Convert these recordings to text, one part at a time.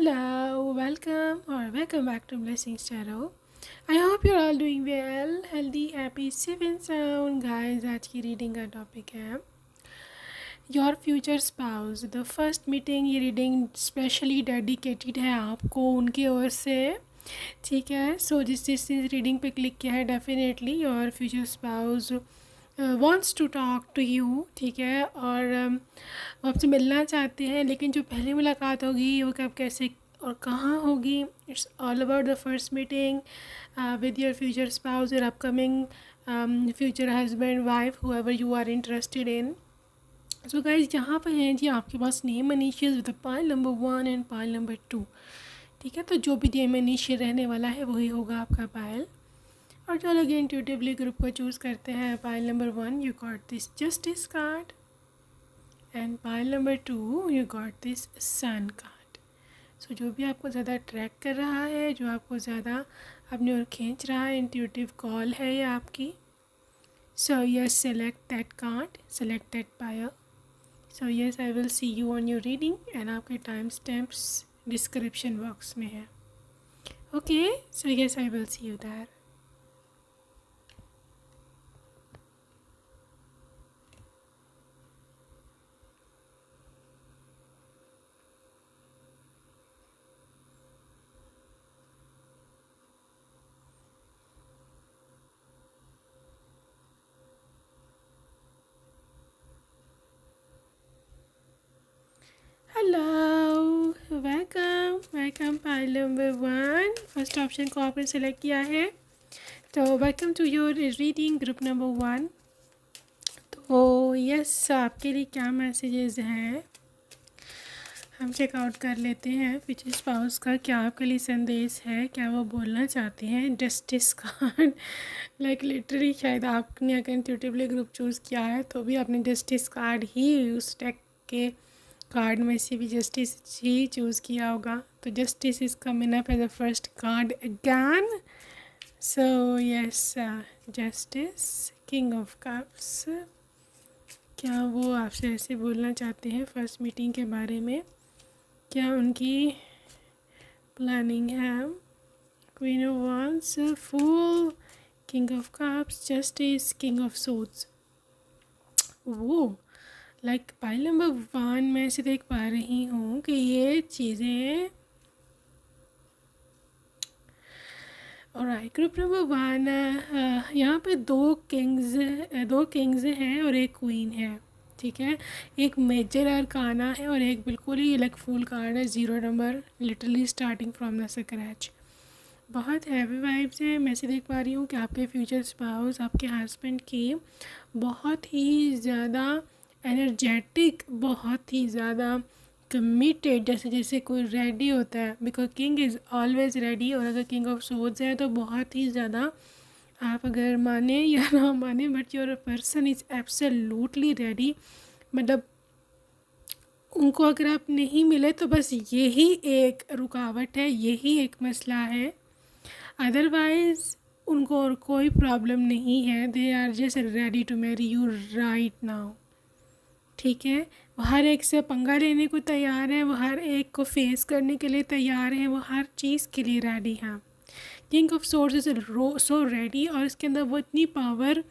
Hello, welcome back to Blessings Tarot. I hope you're all doing well, healthy, happy, safe and sound. Guys, आज की reading का topic है your future spouse. The first meeting, ये reading specially dedicated है आपको उनकी ओर से। ठीक है, सो जिस रीडिंग पे क्लिक किया है, definitely your future spouse wants to talk to you. ठीक है, और वो आपसे मिलना चाहते हैं, लेकिन जो पहली मुलाकात होगी वो कब, कैसे और कहाँ होगी, it's all about the first meeting with your future spouse, your upcoming future husband, wife, whoever you are interested in. So guys, यहाँ पर हैं जी आपके पास name initials with pile number 1 and pile number 2। ठीक है, तो जो भी नेम इनिशियल रहने वाला है वही होगा आपका पाइल। और चलो अगेन इंट्यूटिवली ग्रुप को चूज़ करते हैं। Pile number 1, you got this justice card, and pile number 2, you got this sun card. So जो भी आपको ज़्यादा अट्रैक्ट कर रहा है, जो आपको ज़्यादा अपनी ओर खींच रहा है, इंट्यूटिव कॉल है ये आपकी। So yes, select that card, select that pair. So yes, I will see you on your reading, and आपके टाइम स्टैम्प्स डिस्क्रिप्शन बॉक्स में है। Okay, so yes, I will see you that. Hello, welcome pile number 1। First option को आपने select किया है, तो welcome to your reading group number 1। तो yes, आपके लिए क्या मैसेजेस हैं हम चेकआउट कर लेते हैं। फ्यूचर स्पाउस का क्या आपके लिए संदेश है, क्या वो बोलना चाहते हैं। जस्टिस कार्ड, लाइक लिटरली शायद आपने अगर इंट्यूटिवली ग्रुप चूज़ किया है तो भी आपने जस्टिस कार्ड ही उस टेक के कार्ड में से भी जस्टिस ही चूज़ किया होगा। तो justice is coming up as the first card again. So yes, justice, king of cups. क्या वो आपसे ऐसे बोलना चाहते हैं फर्स्ट मीटिंग के बारे में, क्या उनकी प्लानिंग है। Queen of wands, fool, king of cups, justice, king of swords. वो लाइक पाइल नंबर 1 में से देख पा रही हूँ कि ये चीज़ें, और ग्रुप नंबर 1 यहाँ पे दो किंग्स हैं और एक क्वीन है। ठीक है, एक मेजर अरकाना है और एक बिल्कुल ही लाइक फुल कार्ड है, 0 number, literally starting from the scratch. बहुत हैवी वाइब्स हैं। मैं से देख पा रही हूँ कि आपके फ्यूचर स्पाउस, आपके हस्बैंड की बहुत ही ज़्यादा एनर्जेटिक, बहुत ही ज़्यादा कमिटेड, जैसे जैसे कोई रेडी होता है, because king is always ready. और अगर किंग ऑफ सोर्ड्स है तो बहुत ही ज़्यादा, आप अगर माने या ना माने, but your person is absolutely ready. मतलब उनको अगर आप नहीं मिले तो बस यही एक रुकावट है, यही एक मसला है, अदरवाइज़ उनको और कोई प्रॉब्लम नहीं है। They are just ready to marry you right now. ठीक है, वो हर एक से पंगा लेने को तैयार है, वो हर एक को फेस करने के लिए तैयार है, वो हर चीज़ के लिए रेडी हैं। King of source is so ready, और इसके अंदर वो इतनी पावर,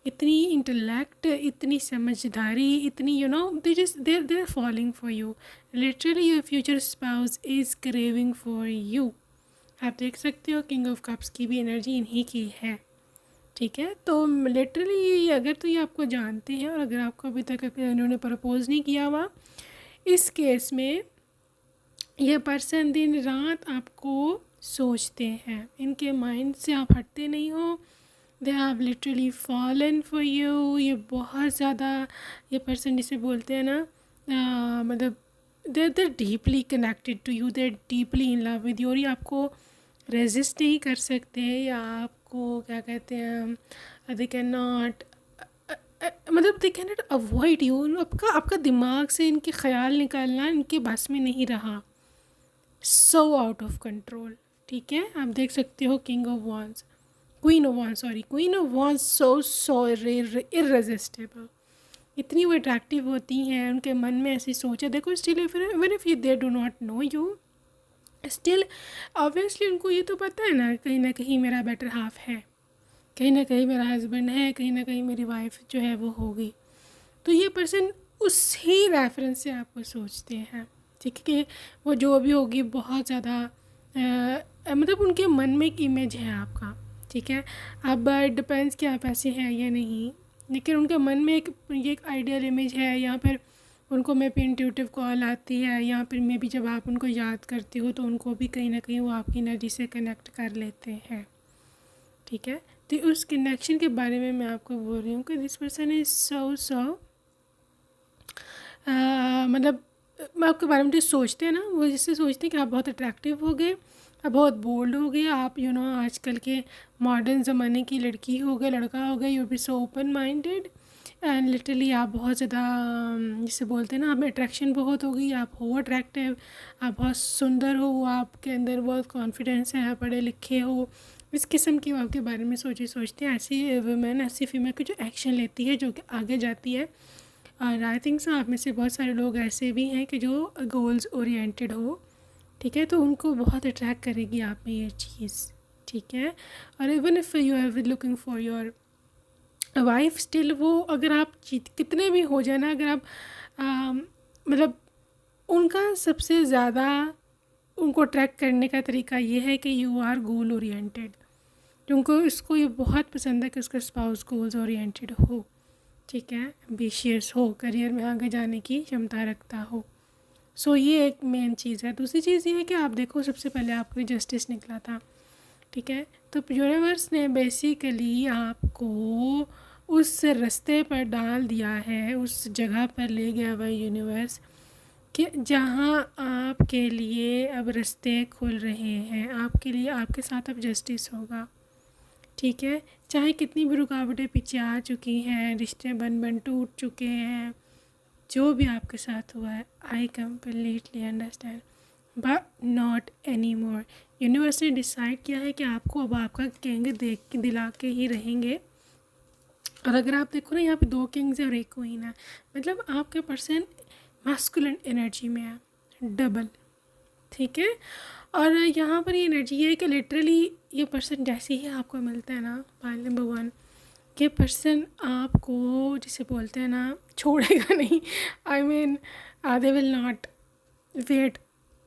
इतनी इंटेलेक्ट, इतनी समझदारी, इतनी they're falling for you. Literally your future spouse is craving for you. आप देख सकते हो किंग ऑफ कप्स की भी एनर्जी इन्हीं की है। ठीक है, तो लिटरली अगर तो ये आपको जानते हैं और अगर आपको अभी तक इन्होंने प्रपोज नहीं किया हुआ, इस केस में ये पर्सन दिन रात आपको सोचते हैं, इनके माइंड से आप हटते नहीं हो। They have literally fallen for you. ये बहुत ज़्यादा, ये पर्सन जिसे बोलते हैं ना, मतलब there deeply connected to you, there deeply in love with you. और ये आपको रेजिस्ट नहीं कर सकते, या आपको क्या कहते हैं, दे कैन नॉट, मतलब they can not avoid you. आपका दिमाग से इनके ख्याल निकालना इनके बस में नहीं रहा, सो आउट ऑफ कंट्रोल। ठीक है, आप देख सकते हो king of wands, queen of wands, so irresistible. इतनी वो अट्रैक्टिव होती हैं, उनके मन में ऐसी सोच है। देखो still even if they do not know you, still obviously उनको ये तो पता है ना कहीं मेरा बेटर हाफ है, कहीं ना कहीं मेरा हस्बैंड है, कहीं ना कहीं मेरी वाइफ जो है वो होगी। तो ये पर्सन उस ही रेफरेंस से आपको सोचते हैं, ठीक है, कि वो जो भी होगी बहुत ज़्यादा मतलब उनके मन में एक इमेज है आपका, ठीक है। अब डिपेंड्स कि आप ऐसे हैं या नहीं, लेकिन उनके मन में एक आइडियल इमेज है। यहाँ पर उनको मे भी इंट्यूटिव कॉल आती है, या फिर मे भी जब आप उनको याद करते हो तो उनको भी कहीं ना कहीं वो आपकी एनर्जी से कनेक्ट कर लेते हैं, ठीक है। तो उस कनेक्शन के बारे में मैं आपको बोल रही हूँ कि दिस पर्सन इज़ सो मतलब मैं आपके बारे में जो सोचते हैं ना, वो जिससे सोचते हैं कि आप बहुत अट्रैक्टिव हो गए, आप बहुत बोल्ड हो गए, आप आजकल के मॉडर्न ज़माने की लड़की हो गए, लड़का हो गए, you be so open minded and literally आप बहुत ज़्यादा जिसे बोलते हैं ना, आप में अट्रैक्शन बहुत होगी, आप हो अट्रैक्टिव, आप बहुत सुंदर हो, आपके अंदर बहुत कॉन्फिडेंस है, पढ़े लिखे हो, इस किस्म की आपके बारे में सोचते हैं। ऐसी वुमेन, ऐसी फीमेल की जो एक्शन लेती है, जो कि आगे जाती है। और आई थिंक सो आप में से बहुत सारे लोग ऐसे भी हैं कि जो गोल्स ओरिएंटेड हो, ठीक है, तो उनको बहुत अट्रैक्ट करेगी आप में ये चीज़, ठीक है। और even if you are looking for your wife, still वो अगर आप कितने भी हो जाए ना, अगर आप मतलब उनका सबसे ज़्यादा उनको अट्रैक्ट करने का तरीका ये है कि यू आर गोल ओरिएंटेड। उनको इसको ये बहुत पसंद है कि उसका स्पाउस गोल्स ओरिएंटेड हो, ठीक है, एम्बिशियस हो, करियर में आगे जाने की क्षमता रखता हो। सो ये एक मेन चीज़ है। दूसरी चीज़ ये है कि आप देखो, सबसे पहले आपको जस्टिस निकला था, ठीक है, तो यूनिवर्स ने बेसिकली आपको उस रास्ते पर डाल दिया है, उस जगह पर ले गया हुआ यूनिवर्स कि जहाँ आपके लिए अब रास्ते खुल रहे हैं, आपके लिए, आपके साथ अब जस्टिस होगा, ठीक है। चाहे कितनी भी रुकावटें पीछे आ चुकी हैं, रिश्ते बन टूट चुके हैं, जो भी आपके साथ हुआ है, I completely understand, but not any more. Universe ने डिसाइड किया है कि आपको अब आपका किंग देख के दिला के ही रहेंगे। और अगर आप देखो ना, यहाँ पे 2 किंग्स है और 1 क्वीन है, मतलब आपके पर्सन मास्कुलिन एनर्जी में है, डबल, ठीक है। और यहाँ पर ये एनर्जी है कि लिटरली ये पर्सन जैसे ही आपको मिलता है ना, पॉइंट नंबर 1, ये पर्सन आपको जिसे बोलते हैं ना छोड़ेगा नहीं। I mean they will not wait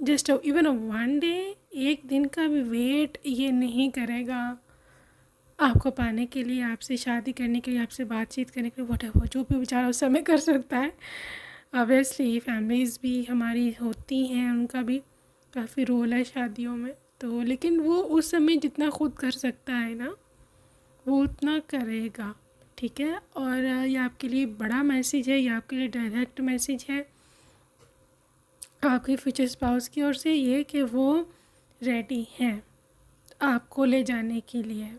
just even 1 day, एक दिन का भी वेट ये नहीं करेगा आपको पाने के लिए, आपसे शादी करने के लिए, आपसे बातचीत करने के लिए, व्हाटएवर जो भी बेचारा उस समय कर सकता है। ऑब्वियसली फैमिलीज़ भी हमारी होती हैं, उनका भी काफ़ी रोल है शादियों में, तो लेकिन वो उस समय जितना खुद कर सकता है ना, वो उतना करेगा, ठीक है। और ये आपके लिए बड़ा मैसेज है, ये आपके लिए डायरेक्ट मैसेज है आपके फ्यूचर स्पाउस की ओर से, ये कि वो रेडी हैं आपको ले जाने के लिए,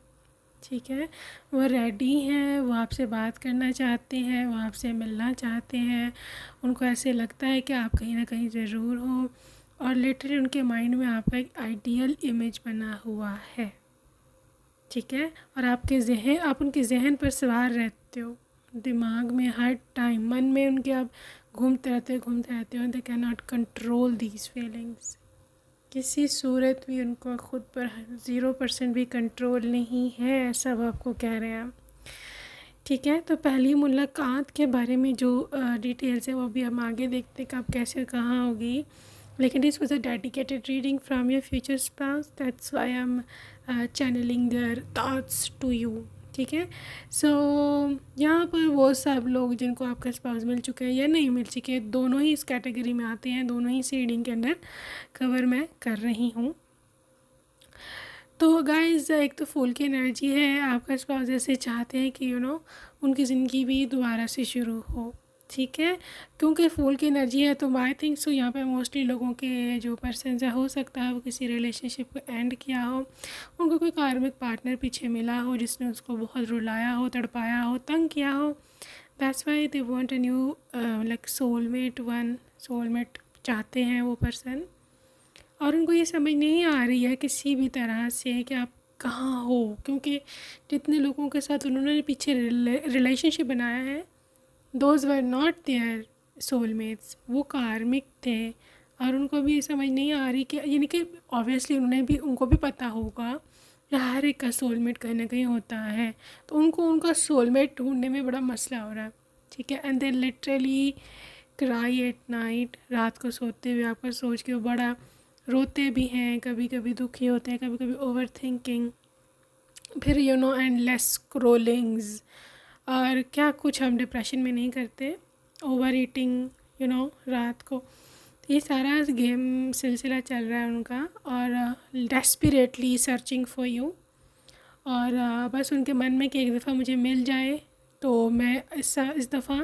ठीक है। वो रेडी हैं, वो आपसे बात करना चाहते हैं, वो आपसे मिलना चाहते हैं, उनको ऐसे लगता है कि आप कहीं ना कहीं ज़रूर हो, और लिटरली उनके माइंड में आपका एक आइडियल इमेज बना हुआ है, ठीक है। और आप उनके जहन पर सवार रहते हो, दिमाग में हर टाइम, मन में उनके आप घूमते रहते हो। They can not control these feelings, किसी सूरत भी उनको खुद पर 0% भी कंट्रोल नहीं है, ऐसा वो आपको कह रहे हैं, ठीक है। तो पहली मुलाकात के बारे में जो डिटेल्स है वो भी हम आगे देखते हैं कब कैसे कहाँ होगी, लेकिन this was a dedicated reading from your future spouse, that's why I am channeling their thoughts to you, ठीक है। सो यहाँ पर वो सब लोग जिनको आपका स्पाउस मिल चुके हैं या नहीं मिल चुके, दोनों ही इस कैटेगरी में आते हैं, दोनों ही इस रीडिंग के अंदर कवर मैं कर रही हूँ। तो गाइज़, एक तो फूल की एनर्जी है, आपका स्पाउस जैसे चाहते हैं कि उनकी ज़िंदगी भी दोबारा से शुरू हो, ठीक है। क्योंकि फूल की एनर्जी है तो आई थिंक सो यहाँ पे मोस्टली लोगों के जो पर्सन है, हो सकता है वो किसी रिलेशनशिप को एंड किया हो, उनको कोई कार्मिक पार्टनर पीछे मिला हो जिसने उसको बहुत रुलाया हो, तड़पाया हो, तंग किया हो, that's why they want a new like soulmate चाहते हैं वो पर्सन। और उनको ये समझ नहीं आ रही है किसी भी तरह से कि आप कहाँ हो, क्योंकि जितने लोगों के साथ उन्होंने पीछे रिलेशनशिप बनाया है, those were not their soulmates, वो कार्मिक थे, और उनको भी समझ नहीं आ रही कि यानी कि ऑब्वियसली उनको भी पता होगा कि हर एक का सोलमेट कहीं ना कहीं होता है, तो उनको उनका सोलमेट ढूंढने में बड़ा मसला हो रहा है, ठीक है। And they literally cry at night, रात को सोते हुए आपका सोच के वो बड़ा रोते भी हैं, कभी कभी दुखी होते हैं, कभी कभी ओवर थिंकिंग, फिर एंडलेस स्क्रोलिंग्स, और क्या कुछ हम डिप्रेशन में नहीं करते, ओवर ईटिंग रात को। तो ये सारा गेम सिलसिला चल रहा है उनका, और डेस्परेटली सर्चिंग फॉर यू, और बस उनके मन में कि एक दफ़ा मुझे मिल जाए तो मैं इस दफ़ा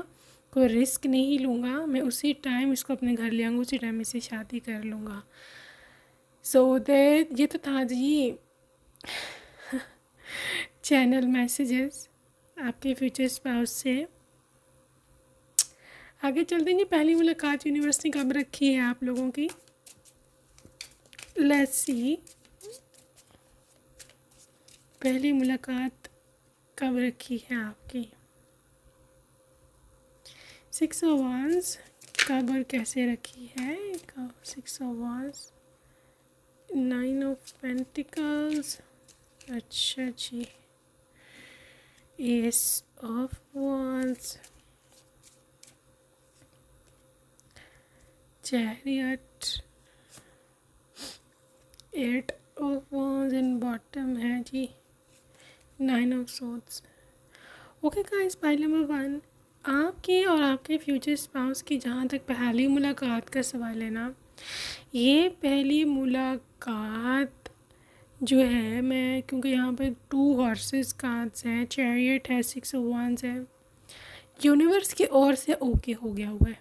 कोई रिस्क नहीं लूँगा, मैं उसी टाइम इसको अपने घर ले आऊँगा, उसी टाइम इससे शादी कर लूँगा। सो ये तो था जी चैनल मैसेजेस आपके फ्यूचर स्पाउस से। आगे चलते हैं। पहली मुलाकात यूनिवर्स ने कब रखी है आप लोगों की? लेट्स सी, पहली मुलाकात कब रखी है आपकी? 6 ऑफ वांड्स कब और कैसे रखी है? 6 ऑफ वांड्स, 9 ऑफ पेंटिकल्स, अच्छा जी, ace of wands, chariot, 8 of wands and bottom है जी 9 of swords. Okay guys, file number 1, आपके और आपके फ्यूचर स्पाउस की जहाँ तक पहली मुलाकात का सवाल है ना, ये पहली मुलाकात जो है, मैं क्योंकि यहाँ पे 2 हॉर्सेस कार्ड्स हैं, चैरियट है, 6 ऑफ वांड्स है, यूनिवर्स की ओर से ओके हो गया हुआ है,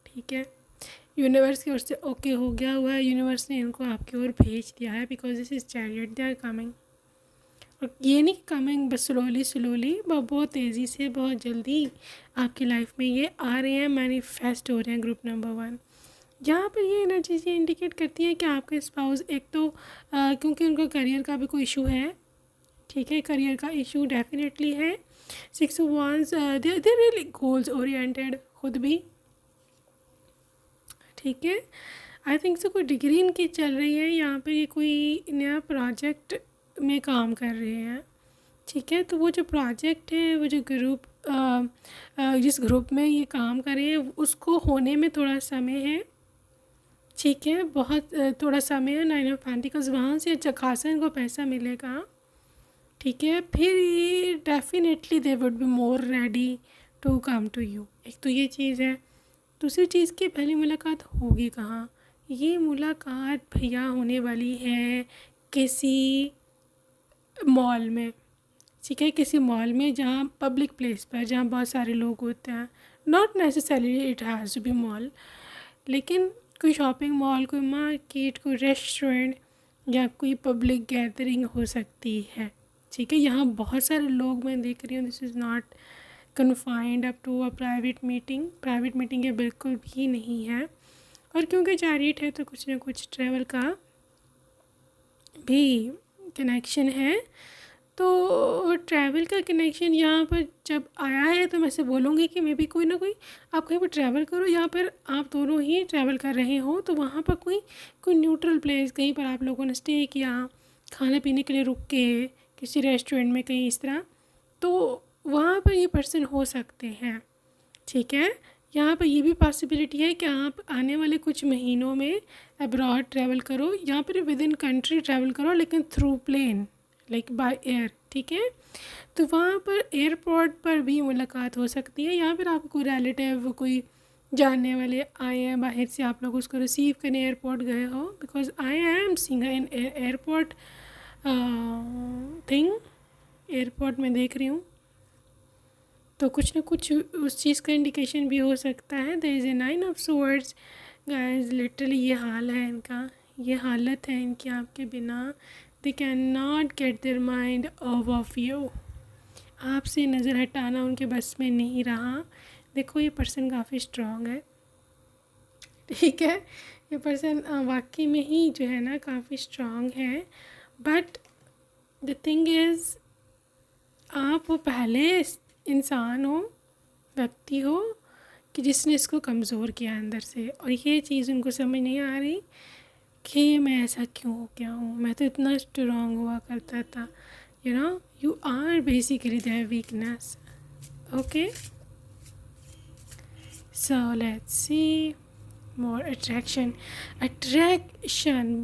ठीक है। यूनिवर्स की ओर से ओके हो गया हुआ है, यूनिवर्स ने इनको आपकी ओर भेज दिया है, because this is chariot, they are coming. और ये नहीं कमिंग बस स्लोली बहुत तेज़ी से, बहुत जल्दी आपकी लाइफ में ये आ रहे हैं, मैनिफेस्ट हो रहे हैं। ग्रुप नंबर 1, यहाँ पर ये एनर्जीज ये इंडिकेट करती है कि आपके स्पाउस एक तो क्योंकि उनका करियर का भी कोई इशू है, ठीक है, करियर का इशू डेफिनेटली है। 6 of wands, they really goals oriented खुद भी, ठीक है। आई थिंक से कोई डिग्री इनकी चल रही है, यहाँ पर ये कोई नया प्रोजेक्ट में काम कर रहे हैं, ठीक है। तो वो जो प्रोजेक्ट है, वो जो ग्रुप जिस ग्रुप में ये काम कर रहे हैं, उसको होने में थोड़ा समय है, ठीक है, बहुत थोड़ा समय है। 9 ऑफ पेंटिकल्स, वहाँ से अच्छा खासा इनको पैसा मिलेगा, ठीक है। फिर ये definitely they would be more ready to come to you, एक तो ये चीज़ है। दूसरी चीज़ की पहली मुलाकात होगी कहाँ? ये मुलाकात भैया होने वाली है किसी मॉल में, ठीक है, किसी मॉल में जहाँ पब्लिक प्लेस पर, जहाँ बहुत सारे लोग होते हैं, not necessarily it has to be mall, लेकिन कोई शॉपिंग मॉल, कोई मार्केट, कोई रेस्टोरेंट, या कोई पब्लिक गैदरिंग हो सकती है, ठीक है। यहाँ बहुत सारे लोग मैं देख रही हूँ, this is not confined up to a private meeting ये बिल्कुल भी नहीं है। और क्योंकि चैरियट है तो कुछ ना कुछ ट्रैवल का भी कनेक्शन है, तो ट्रैवल का कनेक्शन यहाँ पर जब आया है तो मैं से बोलूँगी कि मे बी कोई ना कोई आप कहीं पर ट्रैवल करो, यहाँ पर आप दोनों ही ट्रैवल कर रहे हो, तो वहाँ पर कोई न्यूट्रल प्लेस, कहीं पर आप लोगों ने स्टे किया, खाने पीने के लिए रुक के किसी रेस्टोरेंट में, कहीं इस तरह, तो वहाँ पर ये पर्सन हो सकते हैं, ठीक है। यहाँ पर ये भी पॉसिबिलिटी है कि आप आने वाले कुछ महीनों में अब्रॉड ट्रैवल करो, यहाँ पर विद इन कंट्री ट्रैवल करो, लेकिन through plane, like by air, ठीक है। तो वहाँ पर एयरपोर्ट पर भी मुलाकात हो सकती है, या फिर आपको कोई रिलेटिव, कोई जानने वाले आए हैं बाहर से, आप लोग उसको रिसीव करने एयरपोर्ट गए हो, because I am seeing in airport thing, airport में देख रही हूँ, तो कुछ ना कुछ उस चीज़ का इंडिकेशन भी हो सकता है। There is a 9 of swords guys, literally ये हाल है इनका, ये हालत है इनकी आपके बिना। They can not gate their mind of you, आपसे नज़र हटाना उनके बस में नहीं रहा। देखो ये पर्सन काफ़ी स्ट्रॉन्ग है, ठीक है, ये पर्सन वाकई में ही जो है ना काफ़ी स्ट्रॉन्ग है, बट द थिंग इज़ आप वो पहले इंसान हो, व्यक्ति हो कि जिसने इसको कमज़ोर किया अंदर से, और ये चीज़ उनको समझ नहीं आ रही कि मैं ऐसा क्यों हो गया हूँ, मैं तो इतना स्ट्रॉन्ग हुआ करता था। You are basically their weakness. Okay, so let's see more attraction.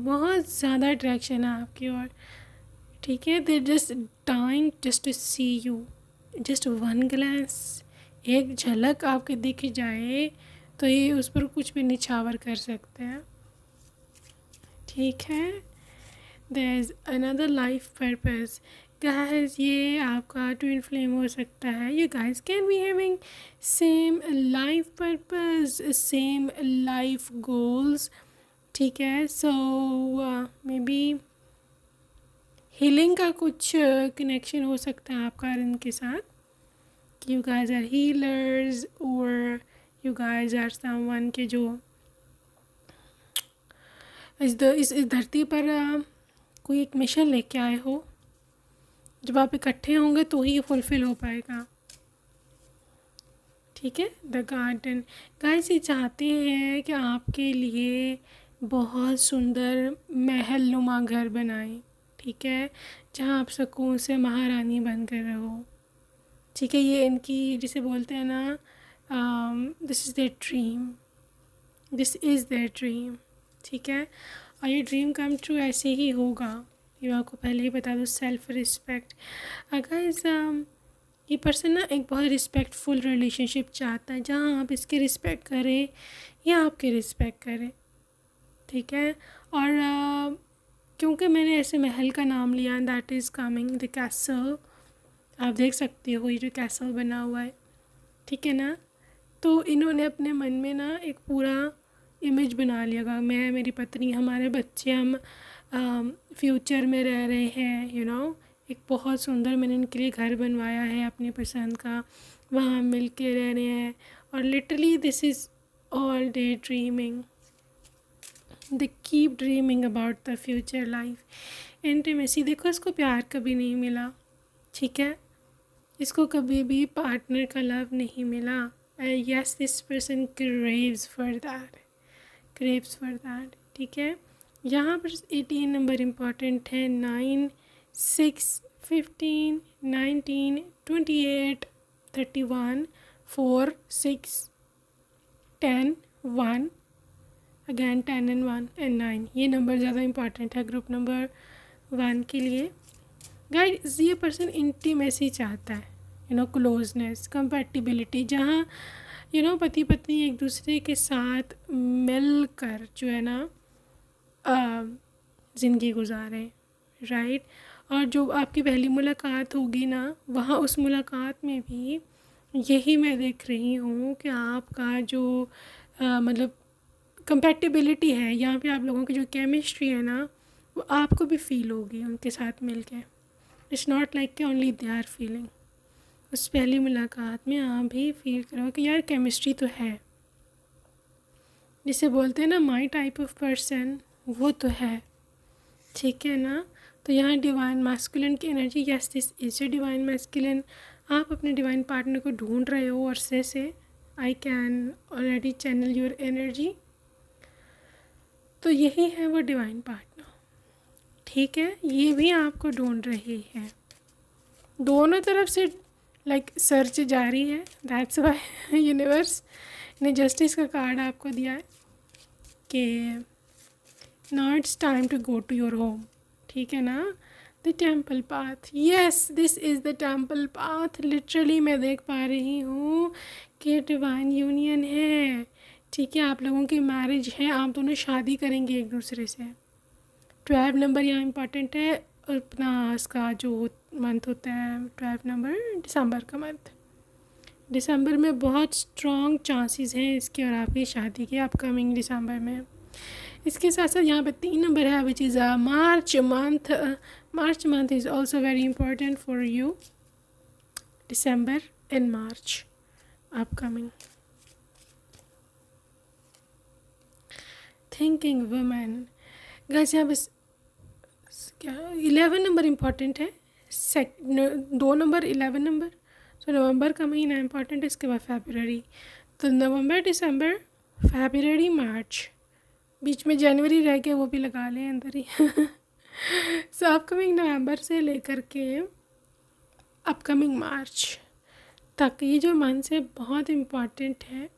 बहुत ज़्यादा अट्रैक्शन है आपकी ओर, ठीक है। They just dying just to see you, just one glance, एक झलक आपके दिख जाए तो ये उस पर कुछ भी निछावर कर सकते हैं, ठीक है। There is another life purpose. Guys ये आपका ट्विन फ्लेम हो सकता है। You guys can be having same life purpose, same life goals, ठीक है। सो मे बी हीलिंग का कुछ कनेक्शन हो सकता है आपका इनके साथ। You guys are healers or you guys are someone के जो इस धरती पर कोई एक मिशन लेके आए हो। जब आप इकट्ठे होंगे तो ही ये फुलफ़िल हो पाएगा, ठीक है। द गार्डन गाइस ये चाहते हैं कि आपके लिए बहुत सुंदर महल नुमा घर बनाएं, ठीक है, जहाँ आप सुकून से महारानी बनकर रहो, ठीक है। ये इनकी जिसे बोलते हैं ना, this is their dream, this is their dream, ठीक है। और ये ड्रीम कम ट्रू ऐसे ही होगा, ये आपको पहले ही बता दो। सेल्फ रिस्पेक्ट, अगर ये पर्सन ना एक बहुत रिस्पेक्टफुल रिलेशनशिप चाहता है, जहाँ आप इसकी रिस्पेक्ट करें या आपकी रिस्पेक्ट करें, ठीक है। और क्योंकि मैंने ऐसे महल का नाम लिया, that is coming the castle, आप देख सकते हो ये जो कैसल बना हुआ है, ठीक है ना। तो इन्होंने अपने मन में ना एक पूरा इमेज बना लिया, मैं, मेरी पत्नी, हमारे बच्चे, हम फ्यूचर में रह रहे हैं, एक बहुत सुंदर मैंने इनके लिए घर बनवाया है अपनी पसंद का, वहाँ मिल के रह रहे हैं। और literally this is all day dreaming, they keep dreaming about the future life. Intimacy, देखो इसको प्यार कभी नहीं मिला, ठीक है, इसको कभी भी पार्टनर का लव नहीं मिला। Yes this person craves for that, ठीक है। यहाँ पर 18 नंबर इम्पॉर्टेंट है, 9, 6, 15, 19, 28, 31, 4, 6, 10, 1, अगैन 10 and 1 and 9, ये नंबर ज़्यादा इम्पॉर्टेंट है ग्रुप नंबर 1 के लिए। गाइस ये पर्सन इंटीमेसी चाहता है, क्लोजनेस, कंपैटिबिलिटी, जहाँ पति पत्नी एक दूसरे के साथ मिलकर जो है ना ज़िंदगी गुजारें, राइट। और जो आपकी पहली मुलाकात होगी ना, वहाँ उस मुलाकात में भी यही मैं देख रही हूँ कि आपका जो मतलब कंपैटिबिलिटी है, यहाँ पे आप लोगों की जो केमिस्ट्री है ना, वो आपको भी फील होगी उनके साथ मिलके। इट्स नॉट लाइक कि ओनली दे आर फीलिंग, उस पहली मुलाकात में आप भी फील करो कि यार केमिस्ट्री तो है, जिसे बोलते हैं ना माई टाइप ऑफ पर्सन, वो तो है, ठीक है ना। तो यहाँ डिवाइन मैस्कुलिन की energy, yes this is a divine masculine. आप अपने डिवाइन पार्टनर को ढूंढ रहे हो और से I can already channel your energy, तो यही है वो डिवाइन पार्टनर, ठीक है। ये भी आपको ढूंढ रही है, दोनों तरफ से लाइक सर्च जारी है। दैट्स वाई यूनिवर्स ने जस्टिस का कार्ड आपको दिया है कि now it's time to go to your home, ठीक है ना। The temple path, yes this is the temple path. Literally मैं देख पा रही हूँ कि डिवाइन यूनियन है, ठीक है, आप लोगों की मैरिज है, आप दोनों शादी करेंगे एक दूसरे से। 12 नंबर यहाँ इम्पॉर्टेंट है, अपना इसका जो मंथ होता है 12 नंबर, दिसंबर का मंथ, दिसंबर में बहुत स्ट्रॉन्ग चांसेस हैं इसके और आपकी शादी के अपकमिंग दिसंबर में। इसके साथ साथ यहाँ पे 3 नंबर है which is March month is also very important for you, December and March upcoming. Thinking women, guys यहाँ पे क्या 11 नंबर इम्पॉर्टेंट है, 2 नंबर 11 नंबर, तो नवंबर का महीना इम्पॉर्टेंट है, इसके बाद फरवरी। तो नवंबर, दिसंबर, फरवरी, मार्च, बीच में जनवरी रह गया, वो भी लगा लें अंदर ही। सो अपकमिंग नवंबर से लेकर के अपकमिंग मार्च तक ये जो मंथ है बहुत इम्पॉर्टेंट है,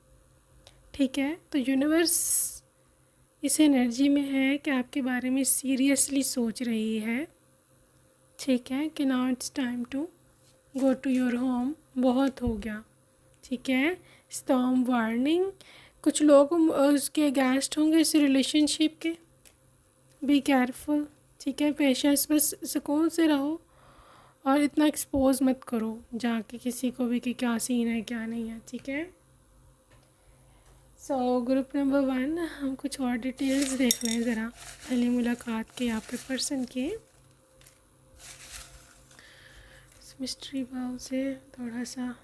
ठीक है। तो यूनिवर्स इस एनर्जी में है कि आपके बारे में सीरियसली सोच रही है, ठीक है, कि now it's time to go to your home, बहुत हो गया, ठीक है। स्टॉर्म वार्निंग, कुछ लोग उसके अगेंस्ट होंगे इस रिलेशनशिप के, बी केयरफुल, ठीक है। पेशेंस, बस सुकून से रहो और इतना एक्सपोज मत करो जाके किसी को भी कि क्या सीन है क्या नहीं है, ठीक है। सो ग्रुप नंबर 1, हम कुछ और डिटेल्स देख लें ज़रा पहली मुलाकात के आपके पर्सन के मिस्ट्री भाव से थोड़ा सा।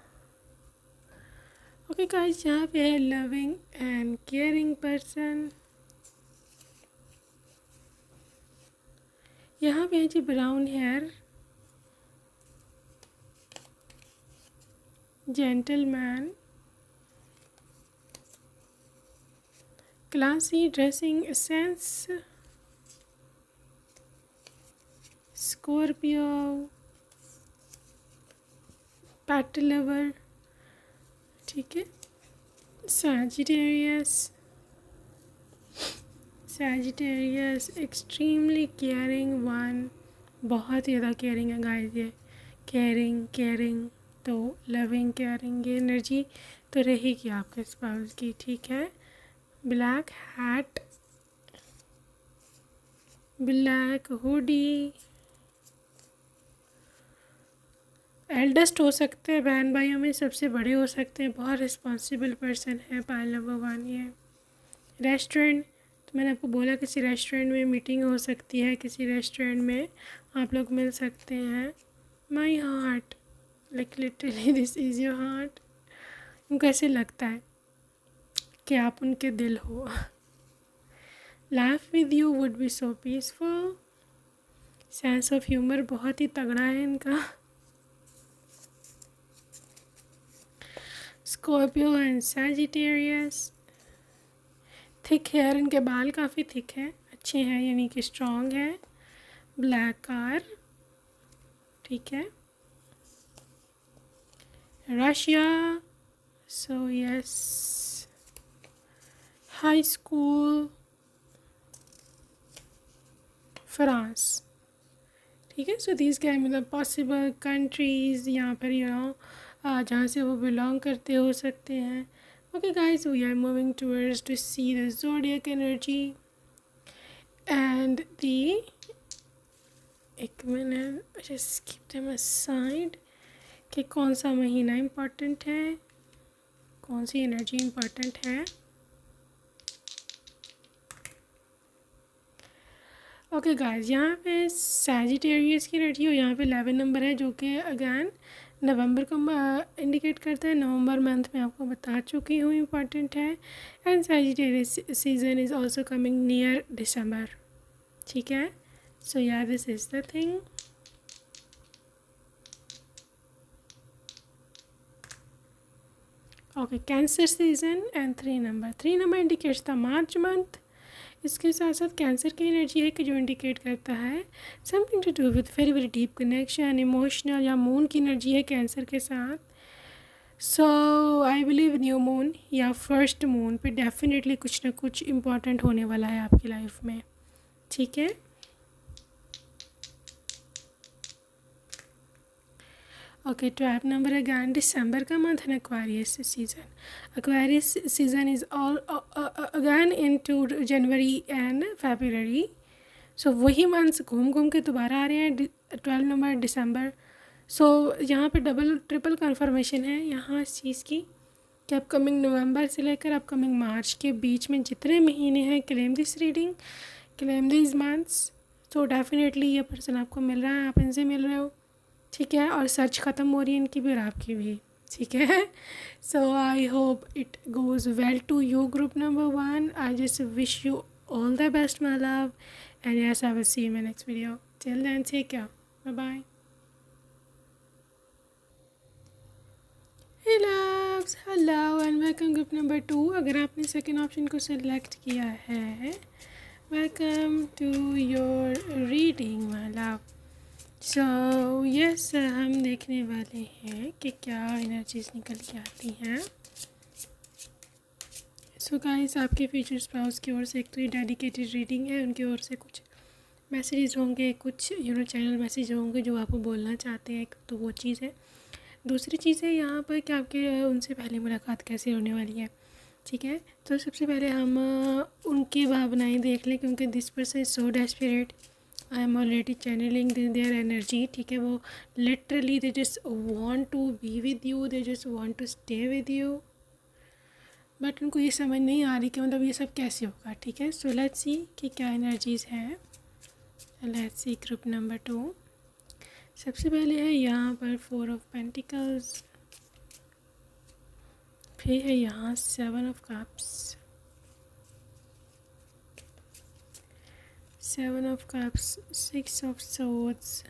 ओके गाइस, यहाँ पे है लविंग एंड केयरिंग पर्सन, यहाँ पे है जी brown hair, gentleman, classy dressing sense, Scorpio, pet lover, ठीक है। सैजिटेरियस एक्सट्रीमली केयरिंग वन, बहुत ज़्यादा केयरिंग है गाइस ये, केयरिंग तो लविंग केयरिंग ये एनर्जी तो रहेगी आपके स्पाउस की, ठीक है। Black hat, black hoodie, eldest हो सकते हैं, बहन भाइयों में सबसे बड़े हो सकते हैं, बहुत रिस्पॉन्सिबल पर्सन है पाइल नंबर 1 ये। रेस्टोरेंट, तो मैंने आपको बोला किसी रेस्टोरेंट में मीटिंग हो सकती है, किसी रेस्टोरेंट में आप लोग मिल सकते हैं। My heart, like literally this is your heart, उनको ऐसे लगता है कि आप उनके दिल हो। Life with you would be so peaceful, sense of humour बहुत ही तगड़ा है इनका। Scorpio and Sagittarius, thick hair, इनके बाल काफ़ी थिक हैं, अच्छे हैं, यानी कि स्ट्रॉन्ग है। ब्लैक कार, ठीक है। Russia, so yes, high school, France, ठीक है। So these can be the possible countries, यहाँ पर यू नो जहाँ से वो बिलोंग करते हो सकते हैं। Okay guys, we are moving towards to see the zodiac energy and the, एक minute, just keep them aside, कि कौन सा महीना इम्पोर्टेंट है, कौन सी एनर्जी इम्पोर्टेंट है। ओके गाइस, यहाँ पे सैजिटेरियस की एनर्जी और यहाँ पे 11 नंबर है, जो कि अगैन नवंबर को इंडिकेट करता है। नवंबर मंथ में आपको बता चुकी हूँ इम्पॉर्टेंट है। And Sagittarius season is also coming near December, ठीक है। सो या this is the thing. Okay, cancer season and 3 number indicates the March month. इसके साथ साथ कैंसर की एनर्जी है कि जो इंडिकेट करता है something to do with very very deep connection, emotional, या मून की एनर्जी है कैंसर के साथ। So I believe new moon या फर्स्ट मून पे डेफिनेटली कुछ ना कुछ इम्पॉर्टेंट होने वाला है आपकी लाइफ में, ठीक है। ओके, 12 नंबर अगैन दिसंबर का मंथ है, Aquarius season. Aquarius season is all again into January and February. So वही मंथ्स घूम घूम के दोबारा आ रहे हैं, 12 नंबर दिसंबर। सो यहाँ पे डबल ट्रिपल कन्फर्मेशन है यहाँ इस चीज़ की कि अपकमिंग नवंबर से लेकर अपकमिंग मार्च के बीच में जितने महीने हैं, claim this reading, claim this months. तो डेफिनेटली ये पर्सन आपको मिल रहा है, आप इनसे मिल रहे हो, ठीक है। और सर्च ख़त्म हो रही है इनकी भी और आपकी भी, ठीक है। So I hope it goes well to you group number 1। I just wish you all the best, my love, and yes, I will see you in my next video. Till then, take care. Bye bye. Hey loves, hello and welcome group number 2। अगर आपने second option को select किया है, welcome to your reading my love. So yes, हम देखने वाले हैं कि क्या एनर्जीज निकल के आती हैं। सो गाइस, आपके फ्यूचर स्पाउस की ओर से एक तो ये डेडिकेटेड रीडिंग है, उनकी ओर से कुछ मैसेजेस होंगे, कुछ चैनल मैसेज होंगे जो आपको बोलना चाहते हैं, तो वो चीज़ है। दूसरी चीज़ है यहाँ पर कि आपके उनसे पहले मुलाकात कैसे होने वाली है, ठीक है। तो सबसे पहले हम उनकी भावनाएं देख लें, क्योंकि this person is so desperate, I am already channeling their energy, ठीक है। वो literally they just want to be with you, they just want to stay with you, but उनको ये समझ नहीं आ रही कि मतलब ये सब कैसे होगा, ठीक है। सो लेट्स सी कि क्या एनर्जीज़ हैं। Let's see group number 2। सबसे पहले है यहाँ पर 4 ऑफ पेंटिकल्स, फिर है यहाँ 7 of cups, 7 of cups, 6 of swords,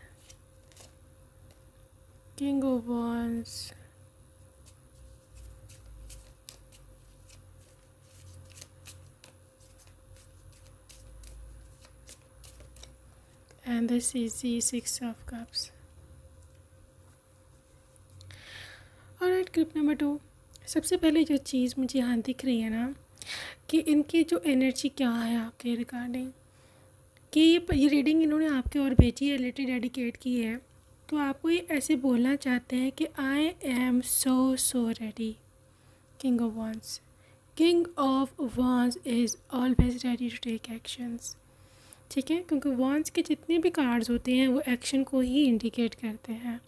king of wands, and this is the 6 of cups. Alright group number 2। सबसे पहले जो चीज़ मुझे यहाँ दिख रही है ना, कि इनकी जो एनर्जी क्या है आपके रिगार्डिंग, कि ये रीडिंग इन्होंने आपके और भेजी है, लिटरली डेडिकेट की है। तो आपको ये ऐसे बोलना चाहते हैं कि I am so ready. King of wands, king of wands is always ready to take actions, ठीक है। क्योंकि wands के जितने भी कार्ड्स होते हैं वो एक्शन को ही इंडिकेट करते हैं,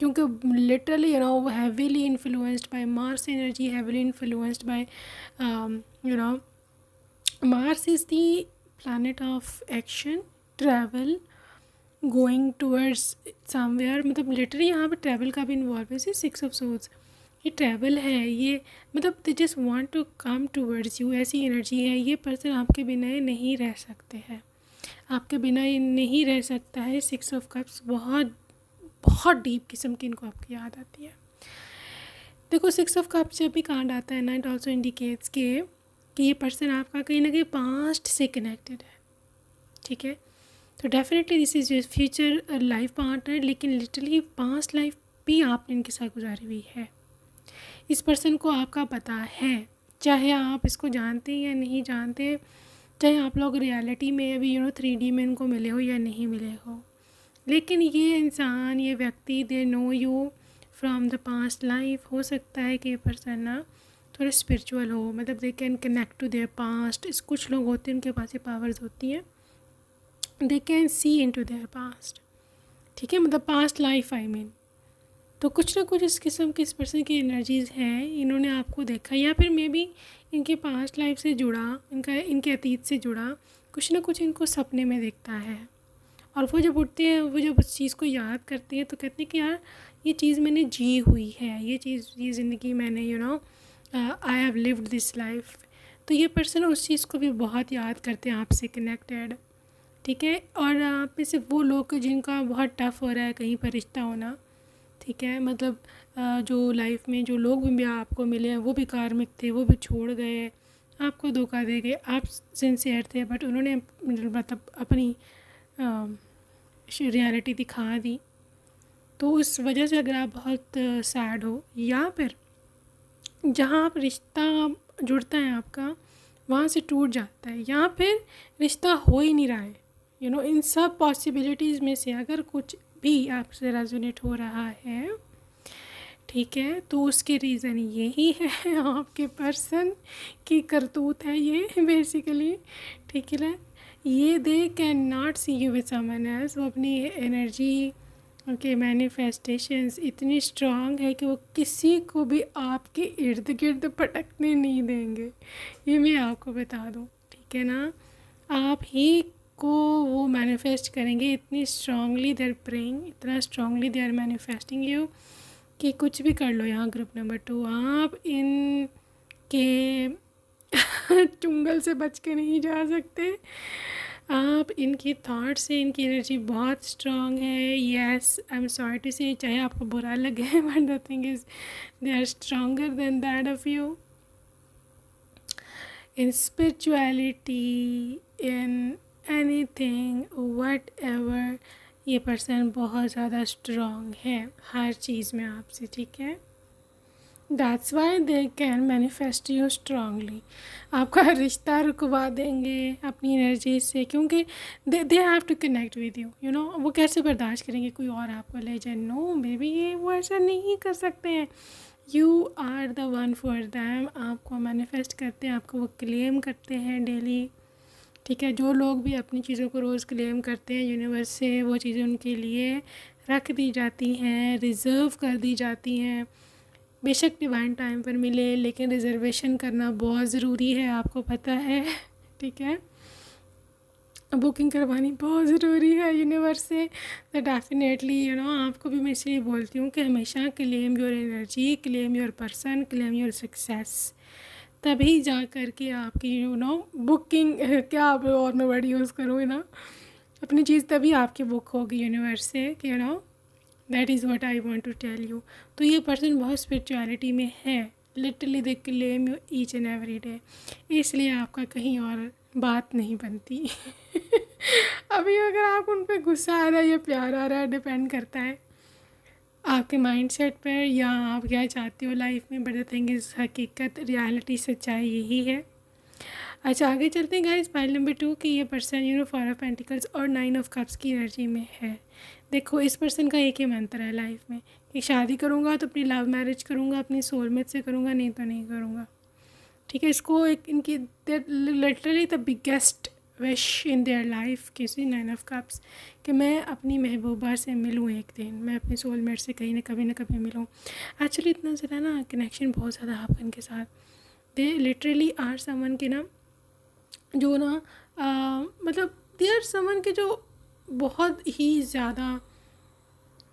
क्योंकि लिटरली वो heavily influenced by Mars energy, heavily influenced by Mars is the planet of action, travel, going towards somewhere, मतलब लिटरली यहाँ पे ट्रैवल का भी इन्वॉल्व है। 6 ऑफ सोर्ड्स, ये ट्रैवल है, ये मतलब they just want to come towards you, ऐसी एनर्जी है। ये पर्सन आपके बिना ये नहीं रह सकते हैं, आपके बिना ये नहीं रह सकता है। 6 ऑफ कप्स बहुत बहुत डीप किस्म की इनको आपकी याद आती है। देखो 6 ऑफ कप्स जब भी कार्ड आता है ना, इट ऑल्सो इंडिकेट्स कि ये पर्सन आपका कहीं ना कहीं पास्ट से कनेक्टेड है, ठीक है। तो definitely this is your future life partner, लेकिन लिटरली पास्ट लाइफ भी आपने इनके साथ गुजारी हुई है। इस पर्सन को आपका पता है, चाहे आप इसको जानते हैं या नहीं जानते, चाहे आप लोग रियलिटी में अभी 3D में इनको मिले हो या नहीं मिले हो, लेकिन ये इंसान, ये व्यक्ति, they know you from the past life. हो सकता है कि ये पर्सन ना थोड़ा स्पिरिचुअल हो, मतलब they can connect to their past. कुछ लोग होते हैं उनके पास ये पावर्स होती हैं, they can see into their past, ठीक है, मतलब पास्ट लाइफ आई मीन। तो कुछ ना कुछ इस किस्म की इस पर्सन की एनर्जीज़ हैं, इन्होंने आपको देखा, या फिर मे बी इनके पास्ट लाइफ से जुड़ा, इनके अतीत से जुड़ा कुछ ना कुछ इनको सपने में दिखता है। और वो जब उठते हैं, वो जब उस चीज़ को याद करते हैं तो कहते हैं कि यार ये चीज़ मैंने जी हुई है, ये ज़िंदगी मैंने I have lived this life. तो ये पर्सन उस चीज़ को भी बहुत याद करते हैं, आपसे कनेक्टेड, ठीक है। और आप में से वो लोग जिनका बहुत टफ़ हो रहा है कहीं पर रिश्ता होना, ठीक है, मतलब जो लाइफ में जो लोग भी आपको मिले हैं वो भी कार्मिक थे, वो भी छोड़ गए, आपको धोखा दे गए। आप सिंसियर थे बट उन्होंने मतलब अपनी रियलिटी दिखा दी। तो उस वजह से अगर आप बहुत सैड हो, या फिर जहाँ आप रिश्ता जुड़ता है आपका वहाँ से टूट जाता है, या फिर रिश्ता हो ही नहीं रहा है, इन सब पॉसिबिलिटीज़ में से अगर कुछ भी आपसे रेजोनेट हो रहा है, ठीक है, तो उसके रीज़न यही है, आपके पर्सन की करतूत है ये बेसिकली, ठीक है ना। ये they cannot see you with someone else. वो अपनी एनर्जी के मैनिफेस्टेशंस इतनी स्ट्रांग है कि वो किसी को भी आपके इर्द गिर्द भटकने नहीं देंगे, ये मैं आपको बता दूँ, ठीक है ना। आप ही को वो मैनिफेस्ट करेंगे, इतनी स्ट्रांगली दे आर प्रेइंग, इतना strongly they are manifesting you कि कुछ भी कर लो। यहाँ ग्रुप नंबर 2, आप इन के चुंगल से बच के नहीं जा सकते। आप इनकी थॉट से इनकी एनर्जी बहुत स्ट्रांग है। Yes, I am sorry to say, चाहे आपको बुरा लगे, but the thing is they are stronger than that of you in spirituality, in anything, whatever। ये पर्सन बहुत ज़्यादा स्ट्रॉन्ग है हर चीज़ में आपसे, ठीक है। That's why they can manifest you strongly. आपका रिश्ता रुकवा देंगे अपनी एनर्जी से, क्योंकि they have to connect with you, you know. वो कैसे बर्दाश्त करेंगे कोई और आपको ले जाए? नो बेबी, ये वो ऐसा नहीं कर सकते हैं। You are the one for them. आपको मैनिफेस्ट करते हैं, आपको वो क्लेम करते हैं डेली, ठीक है। जो लोग भी अपनी चीज़ों को रोज़ क्लेम करते हैं यूनिवर्स से, वो चीज़ें उनके लिए रख दी जाती हैं, रिज़र्व कर दी जाती हैं। बेशक डिवाइन टाइम पर मिले, लेकिन रिज़र्वेशन करना बहुत ज़रूरी है, आपको पता है, ठीक है। बुकिंग करवानी बहुत ज़रूरी है यूनिवर्स से। तो डेफिनेटली यू नो, आपको भी मैं इसलिए बोलती हूँ कि हमेशा claim your energy, claim your person, claim your success. तभी जा कर के आपकी यू नो बुकिंग, क्या आप और मैं वर्ड यूज़ करूँ ना, अपनी चीज़ तभी आपकी बुक होगी यूनिवर्स से, कि you know that is what I want to tell you. तो ये पर्सन बहुत स्पिरिचुअलिटी में है, literally they claim you each and every day, इसलिए आपका कहीं और बात नहीं बनती। अभी अगर आप उन पर गुस्सा आ रहा है या प्यार आ रहा है, डिपेंड करता है आपके माइंडसेट पर, या आप क्या चाहते हो लाइफ में। बट द थिंग इज़, हकीकत, रियलिटी, सच्चाई यही है। अच्छा, आगे चलते हैं गाइस। पाइल नंबर 2 कि ये person you know 4 of pentacles और 9 ऑफ कप्स की एनर्जी में है। देखो, इस पर्सन का एक ही मंत्र है लाइफ में कि शादी करूँगा तो अपनी लव मैरिज करूँगा, अपनी सोलमेट से करूँगा, नहीं तो नहीं करूँगा, ठीक है। इसको एक इनकी literally the biggest wish in their life किसी 9 ऑफ कप्स, कि मैं अपनी महबूबा से मिलूँ एक दिन, मैं अपने सोलमेट से कहीं ना कभी मिलूँ। एक्चुअली इतना ज़्यादा ना कनेक्शन बहुत ज़्यादा है आपका इनके साथ। दे लिटरली आर समवन के ना, जो ना मतलब दे आर समवन के जो बहुत ही ज़्यादा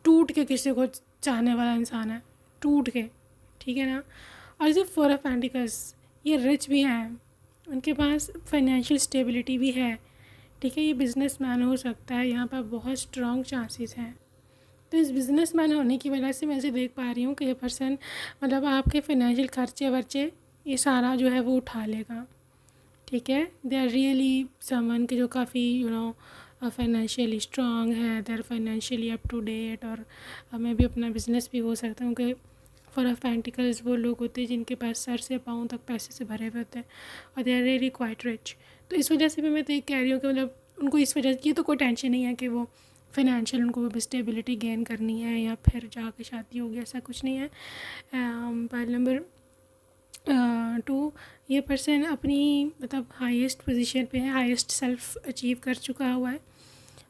टूट के किसी को चाहने वाला इंसान है, टूट के, ठीक है ना। और जो 4 ऑफ पेंटिकल्स, ये रिच भी हैं, उनके पास फाइनेंशियल स्टेबिलिटी भी है, ठीक है। ये बिजनेसमैन हो सकता है, यहाँ पर बहुत स्ट्रॉन्ग चांसेस हैं। तो इस बिजनेसमैन होने की वजह से मैं ऐसे देख पा रही हूँ कि ये पर्सन मतलब आपके फाइनेंशियल खर्चे वर्चे ये सारा जो है वो उठा लेगा, ठीक है। दे आर रियली समवन के जो काफ़ी यू नो फाइनेंशियली स्ट्रॉन्ग है, they are financially up to date. और मैं भी अपना बिजनेस भी हो सकता हूँ कि 4 ऑफ पेंटिकल्स वो लोग होते हैं जिनके पास सर से पाँव तक पैसे से भरे हुए होते हैं, और they are really quite rich. तो इस वजह से भी मैं तो ये कह रही हूँ कि मतलब उनको इस वजह से, ये तो कोई टेंशन नहीं है कि वो फाइनेंशियल उनको स्टेबिलिटी गेन करनी है या फिर जाके शादी होगी, ऐसा कुछ नहीं है। पाइल नंबर 2, ये पर्सन अपनी मतलब हाईएस्ट पोजीशन पे है, हाईएस्ट सेल्फ अचीव कर चुका हुआ है,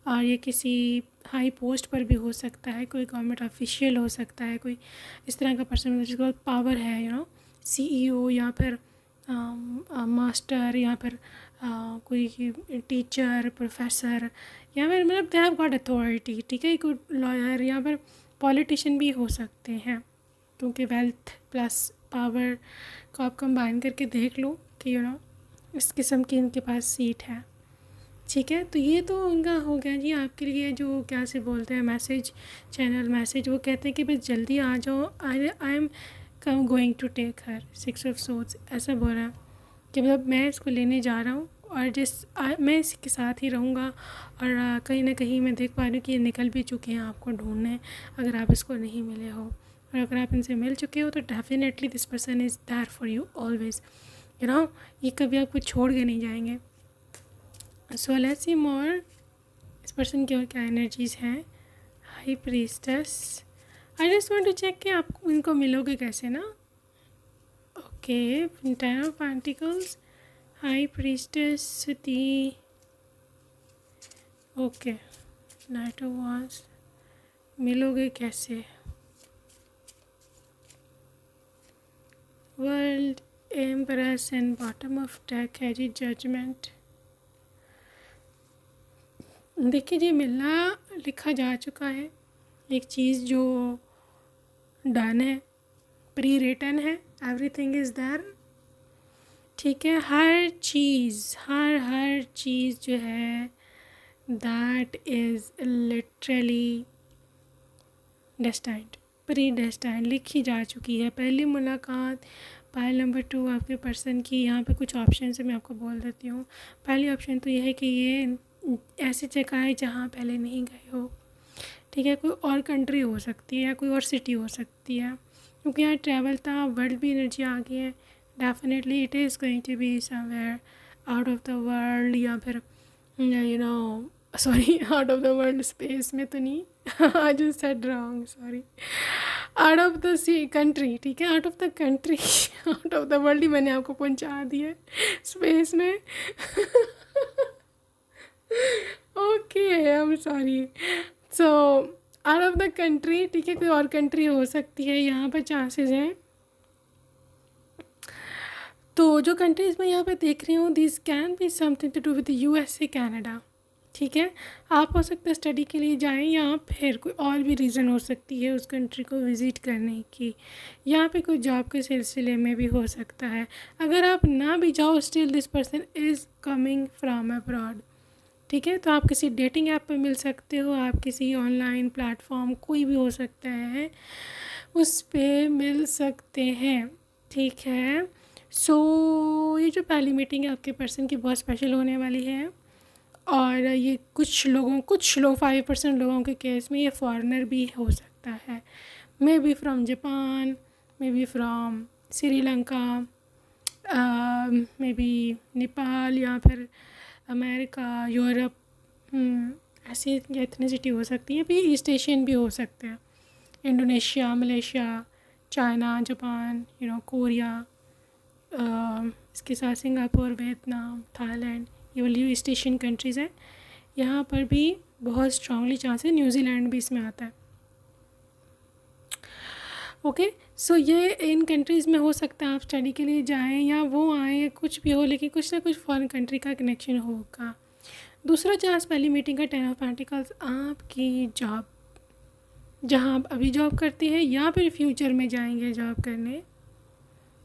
और ये किसी हाई पोस्ट पर भी हो सकता है, कोई गवर्नमेंट ऑफिशियल हो सकता है, कोई इस तरह का पर्सन जिसके पास पावर है, यू नो CEO, या फिर मास्टर, या फिर कोई टीचर, प्रोफेसर, या फिर मतलब दे हैव गॉट अथॉरिटी, ठीक है। कोई लॉयर या फिर पॉलिटिशियन भी हो सकते हैं, क्योंकि वेल्थ प्लस पावर को आप कंबाइन करके देख लो कि यू नो इस किस्म की इनके पास सीट है, ठीक है। तो ये तो उनका हो गया जी आपके लिए, जो क्या से बोलते हैं मैसेज, चैनल मैसेज। वो कहते हैं कि बस जल्दी आ जाओ, I am come going to take her, 6 of swords, ऐसा बोल रहा है कि मतलब मैं इसको लेने जा रहा हूँ, और मैं इसके साथ ही रहूँगा। और कहीं ना कहीं मैं देख पा रही हूँ कि ये निकल भी चुके हैं आपको ढूंढने, अगर आप इसको नहीं मिले हो। और अगर आप इनसे मिल चुके हो तो definitely this person is there for you always, you know. ये कभी आपको छोड़ के नहीं जाएंगे। सो लेट्स सी मोर, इस पर्सन की और क्या एनर्जीज़ हैं। High priestess, I just want to check कि आप इनको मिलोगे कैसे ना। Okay, 10 of pentacles, high priestess, the, okay, knight of wands, मिलोगे कैसे। World, empress and bottom of deck है जी जजमेंट। देखिए जी, मिलना लिखा जा चुका है, एक चीज़ जो डन है, प्री रिटन है, एवरीथिंग इज़ देयर। ठीक है, हर चीज़ हर चीज़ जो है that is literally destined, pre destined, लिखी जा चुकी है। पहली मुलाकात, फाइल नंबर 2 आपके पर्सन की। यहाँ पे कुछ ऑप्शन है, मैं आपको बोल देती हूँ। पहली ऑप्शन तो ये है कि ये ऐसी जगह है जहाँ पहले नहीं गए हो। ठीक है, कोई और कंट्री हो सकती है या कोई और सिटी हो सकती है, क्योंकि यहाँ ट्रैवल था, वर्ल्ड भी एनर्जी आ गई है। Definitely it is going to be somewhere out of the world, या फिर you know sorry out of the world, space में तो नहीं I just said wrong, sorry, out of the sea country. ठीक है, out of the country out of the world ही मैंने आपको पहुंचा दिया स्पेस में okay I am sorry. So out of the country, ठीक है, कोई और कंट्री हो सकती है, यहाँ पर चांसेस हैं। तो जो कंट्रीज़ मैं यहाँ पे देख रही हूँ, this can be something to do with USA, Canada. ठीक है, आप हो सकता है स्टडी के लिए जाएं, या फिर कोई और भी रीज़न हो सकती है उस कंट्री को विज़िट करने की। यहाँ पे कोई जॉब के सिलसिले में भी हो सकता है। अगर आप ना भी जाओ, still this person is coming from abroad. ठीक है, तो आप किसी डेटिंग ऐप पे मिल सकते हो, आप किसी ऑनलाइन प्लेटफॉर्म, कोई भी हो सकता है, उस पे मिल सकते हैं। ठीक है, सो ये जो पहली मीटिंग है आपके पर्सन की बहुत स्पेशल होने वाली है। और ये कुछ लोग 5% लोगों के केस में ये फॉरेनर भी हो सकता है, may be from Japan, may be from Sri Lanka, may be Nepal, या फिर अमेरिका, यूरोप, ऐसी एथनिसिटी हो सकती है। भी ईस्ट एशियन भी हो सकते हैं, Indonesia, Malaysia, China, Japan, Korea, इसके साथ सिंगापुर, वियतनाम, थाईलैंड, ये वाली ईस्ट एशियन कंट्रीज़ हैं। यहाँ पर भी बहुत स्ट्रांगली चांस है, न्यूजीलैंड भी इसमें आता है। ओके, सो ये इन कंट्रीज़ में हो सकता है आप स्टडी के लिए जाएं, या वो आएँ, या कुछ भी हो, लेकिन कुछ ना कुछ फॉरेन कंट्री का कनेक्शन होगा। दूसरा चांस पहली मीटिंग का 10 ऑफ पेंटिकल्स, आपकी जॉब, जहाँ आप अभी जॉब करते हैं या फिर फ्यूचर में जाएंगे जॉब करने।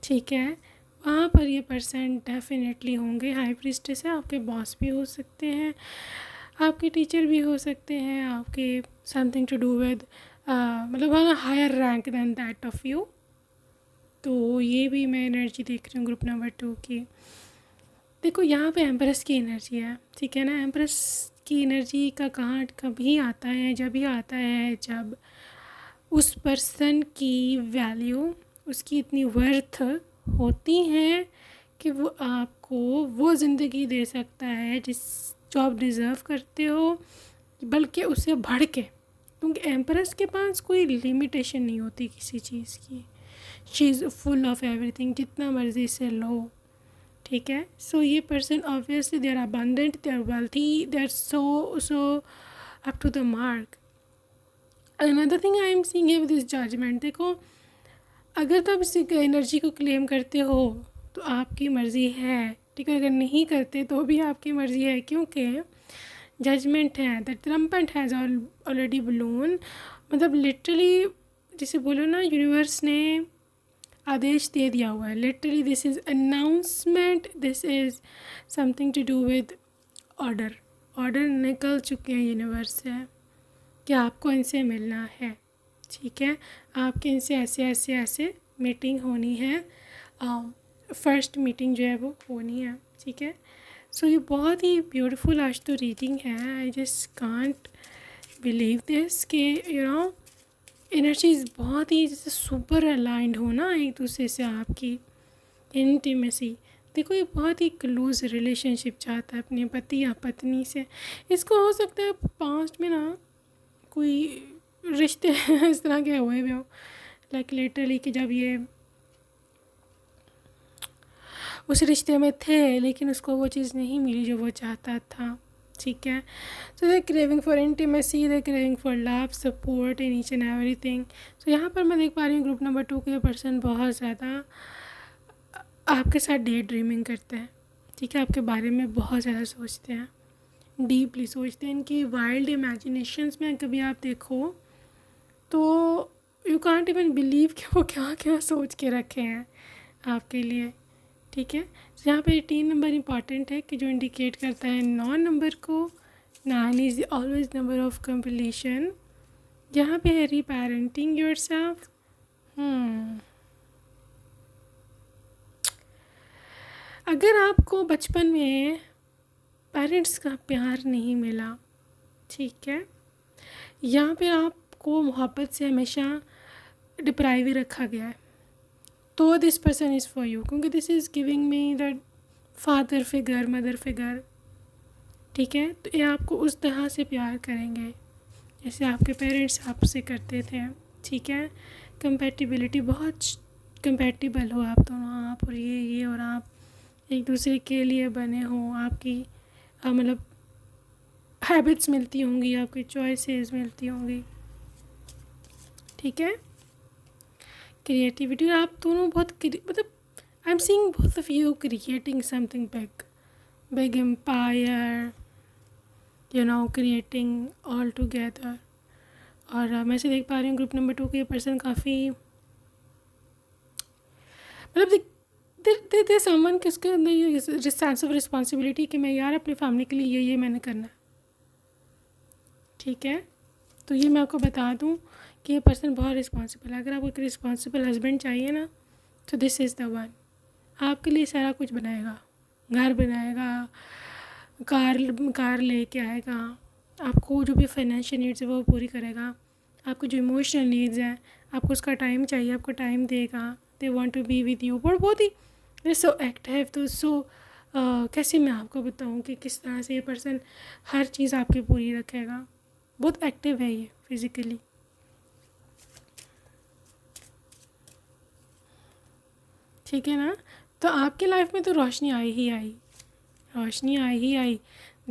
ठीक है, वहाँ पर ये पर्सन डेफिनेटली होंगे। हाई प्रीस्टेस है, आपके बॉस भी हो सकते हैं, आपके टीचर भी हो सकते हैं, आपके समथिंग टू डू विद मतलब higher rank than that of you. तो ये भी मैं एनर्जी देख रही हूँ ग्रुप नंबर 2 की। देखो यहाँ पे एम्प्रेस की एनर्जी है, ठीक है ना। एम्प्रेस की एनर्जी का कहाँ कभी आता है, जब ही आता है जब उस पर्सन की वैल्यू, उसकी इतनी वर्थ होती है कि वो आपको वो ज़िंदगी दे सकता है जो आप डिज़र्व करते हो, बल्कि उससे बढ़ के। क्योंकि एम्प्रेस के पास कोई लिमिटेशन नहीं होती किसी चीज़ की, she is full of everything, जितना मर्ज़ी से लो। ठीक है, सो ये person obviously they are abundant, they are wealthy, they are so up to the mark. Another thing I am seeing with this judgement, देखो अगर तो आप इस एनर्जी को क्लेम करते हो तो आपकी मर्ज़ी है, ठीक है। अगर नहीं करते तो भी आपकी मर्ज़ी है, क्योंकि जजमेंट है, the trumpet has already blown. मतलब लिटरली जिसे बोलो ना, यूनिवर्स ने आदेश दे दिया हुआ है। Literally this is announcement, this is something to do with order. Order निकल चुके हैं यूनिवर्स से कि आपको इनसे मिलना है। ठीक है, आपके इनसे ऐसे मीटिंग होनी है, फर्स्ट मीटिंग जो है वो होनी है। ठीक है, सो ये बहुत ही ब्यूटीफुल आज तो रीडिंग है। I just can't believe this कि एनर्जीज बहुत ही जैसे सुपर अलाइंड हो ना एक दूसरे से, आपकी इंटीमेसी। देखो ये बहुत ही क्लोज रिलेशनशिप चाहता है अपने पति या पत्नी से। इसको हो सकता है पास्ट में ना कोई रिश्ते इस तरह के हुए भी हो, लाइक लिटरली कि जब ये उस रिश्ते में थे लेकिन उसको वो चीज़ नहीं मिली जो वो चाहता था। ठीक है, so they craving for intimacy, they craving for love, support in each and everything. So यहाँ पर मैं देख पा रही हूँ ग्रुप नंबर 2 के पर्सन बहुत ज़्यादा आपके साथ डे ड्रीमिंग करते हैं। ठीक है, आपके बारे में बहुत ज़्यादा सोचते हैं, डीपली सोचते हैं। इनकी वाइल्ड इमेजिनेशंस में कभी आप देखो तो यू कांट इवन बिलीव कि वो क्या क्या सोच के रखे हैं आपके लिए। ठीक है, यहाँ पे 18 नंबर इम्पॉर्टेंट है कि जो इंडिकेट करता है 9 नंबर को। 9 is always number of completion. यहाँ पे है रीपेरेंटिंग योरसेल्फ। अगर आपको बचपन में पेरेंट्स का प्यार नहीं मिला, ठीक है, यहाँ पे आपको मोहब्बत से हमेशा डिप्राइव ही रखा गया है, तो this person is for you, क्योंकि this is giving me that father figure, mother figure, ठीक है। तो ये आपको उस तरह से प्यार करेंगे जैसे आपके पेरेंट्स आपसे करते थे, ठीक है। कंपैटिबिलिटी, बहुत कंपैटिबल हो आप दोनों, आप और ये और आप एक दूसरे के लिए बने हो, आपकी मतलब हैबिट्स मिलती होंगी, आपकी चॉइसेस मिलती होंगी, ठीक है। क्रिएटिविटी, आप दोनों बहुत मतलब I am seeing both of you creating something big empire, you know, creating all together. और मैं से देख पा रही हूँ ग्रुप नंबर 2 के ये पर्सन काफ़ी मतलब दे समवन कि उसके अंदर ये सेंस ऑफ रिस्पॉन्सिबिलिटी कि मैं यार अपनी फैमिली के लिए ये मैंने करना है, ठीक है। तो ये मैं आपको बता दूँ कि ये पर्सन बहुत रिस्पॉन्सिबल है। अगर आपको एक रिस्पॉन्सिबल हस्बैंड चाहिए ना, तो दिस इज़ द वन। आपके लिए सारा कुछ बनाएगा, घर बनाएगा, कार लेके आएगा, आपको जो भी फाइनेंशियल नीड्स है वो पूरी करेगा, आपको जो इमोशनल नीड्स हैं आपको उसका टाइम चाहिए, आपको टाइम देगा। They want to be with you, और बहुत ही सो एक्टिव। तो कैसे मैं आपको बताऊँ कि किस तरह से ये पर्सन हर चीज़ आपकी पूरी रखेगा। बहुत एक्टिव है ये फिज़िकली, ठीक है ना। तो आपकी लाइफ में तो रोशनी आई ही आई, रोशनी आई ही आई।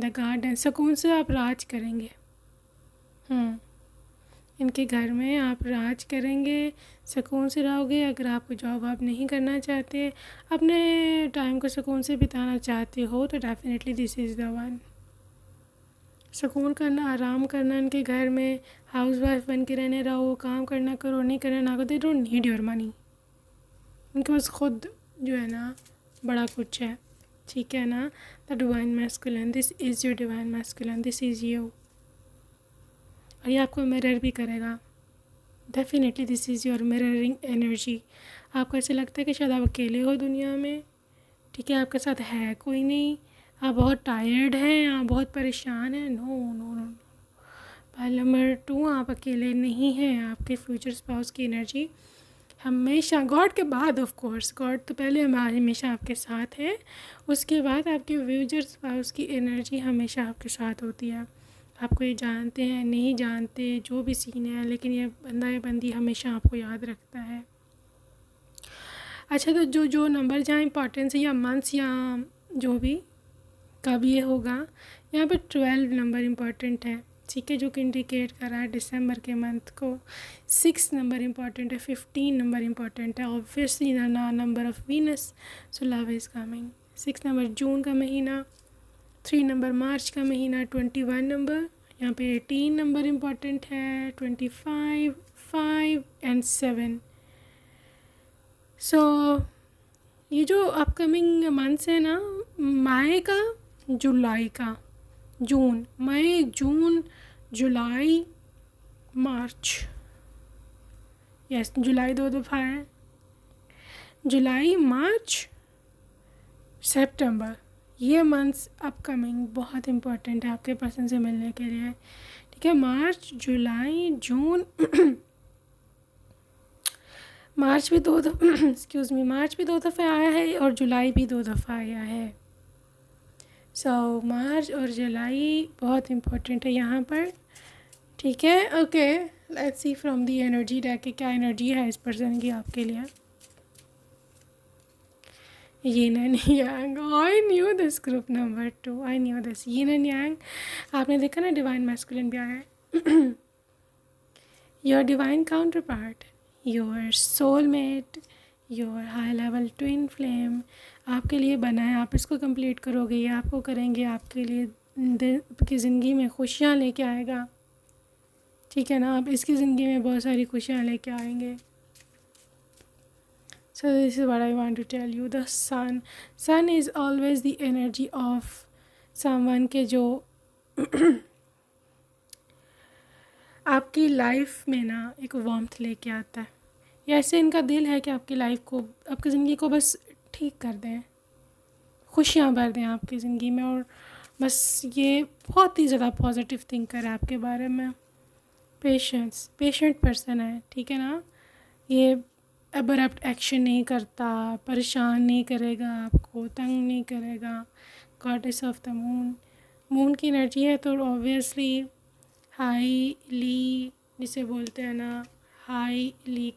द गार्डन, सुकून से आप राज करेंगे। इनके घर में आप राज करेंगे, सुकून से रहोगे। अगर आपको जॉब आप नहीं करना चाहते, अपने टाइम को सुकून से बिताना चाहते हो, तो definitely this is the one. सुकून करना, आराम करना इनके घर में, हाउस वाइफ बन के रहने रहो, काम करना करो, नहीं करना ना करो। They don't need your money, उनके पास खुद जो है ना बड़ा कुछ है, ठीक है ना। The divine masculine, this is your divine masculine, this is you. और ये आपको मिरर भी करेगा, definitely this is your mirroring energy. आपको ऐसे लगता है कि शायद आप अकेले हो दुनिया में, ठीक है, आपके साथ है कोई नहीं, आप बहुत टायर्ड हैं, आप बहुत परेशान हैं। No no no. पहले नंबर 2, आप अकेले नहीं हैं। आपके फ्यूचर स्पाउस की एनर्जी हमेशा, गॉड के बाद ऑफ कोर्स, गॉड तो पहले हमेशा आपके साथ है, उसके बाद आपके फ्यूचर स्पाउस की एनर्जी हमेशा आपके साथ होती है। आपको ये जानते हैं नहीं जानते जो भी सीन है, लेकिन ये बंदा या बंदी हमेशा आपको याद रखता है। अच्छा, तो जो जो नंबर जहाँ इंपॉर्टेंस है, या मंथ्स या जो भी कब ये होगा, यहाँ पे 12 नंबर इम्पॉर्टेंट है, ठीक है, जो कि इंडिकेट कर रहा है दिसंबर के मंथ को। 6 नंबर इम्पॉर्टेंट है, 15 नंबर इम्पॉर्टेंट है, obviously number of Venus, so love is coming. 6 number June का महीना, 3 नंबर मार्च का महीना, 21 नंबर, यहाँ पे 18 नंबर इम्पॉर्टेंट है, 25, 5 एंड 7। सो ये जो अपकमिंग मंथ्स है ना, मई का, जुलाई का, जून, मई, जून, जुलाई, मार्च, यस, जुलाई 2 दफ़ा है, जुलाई, मार्च, सितंबर, ये मंथ्स अपकमिंग बहुत इम्पोर्टेंट है आपके पर्सन से मिलने के लिए, ठीक है। मार्च, जुलाई, जून मार्च भी 2 दफ़ा एक्सक्यूज़ मी, मार्च भी 2 दफ़ा आया है और जुलाई भी 2 दफ़ा आया है। सो मार्च और जुलाई बहुत इम्पोर्टेंट है यहाँ पर, ठीक है। Okay, let's see from the energy deck कि क्या एनर्जी है इस पर्सन की आपके लिए। Yin and yang, I knew this group number 2, I knew this. Yin and yang, आपने देखा ना डिवाइन मैस्कुलिन भी आया है। Your divine counter part, your soulmate, your high level twin flame आपके लिए बना है। आप इसको कंप्लीट करोगे, ये आपको करेंगे, आपके लिए आपकी ज़िंदगी में खुशियाँ लेके आएगा, ठीक है ना। आप इसकी ज़िंदगी में बहुत सारी खुशियाँ लेके आएंगे। So this is what I want to tell you. The sun is always the energy of someone के जो आपकी लाइफ में ना एक वार्मथ लेके आता है, या ऐसे इनका दिल है कि आपकी लाइफ को, आपकी ज़िंदगी को बस ठीक कर दें, खुशियाँ भर दें आपकी ज़िंदगी में, और बस ये बहुत ही ज़्यादा पॉजिटिव थिंकर है आपके बारे में। पेशेंट पर्सन है, ठीक है ना। ये अबरप्ट एक्शन नहीं करता, परेशान नहीं करेगा आपको, तंग नहीं करेगा। गॉडेस ऑफ द मून की एनर्जी है, तो ऑब्वियसली हाईली, जिसे बोलते हैं ना, highly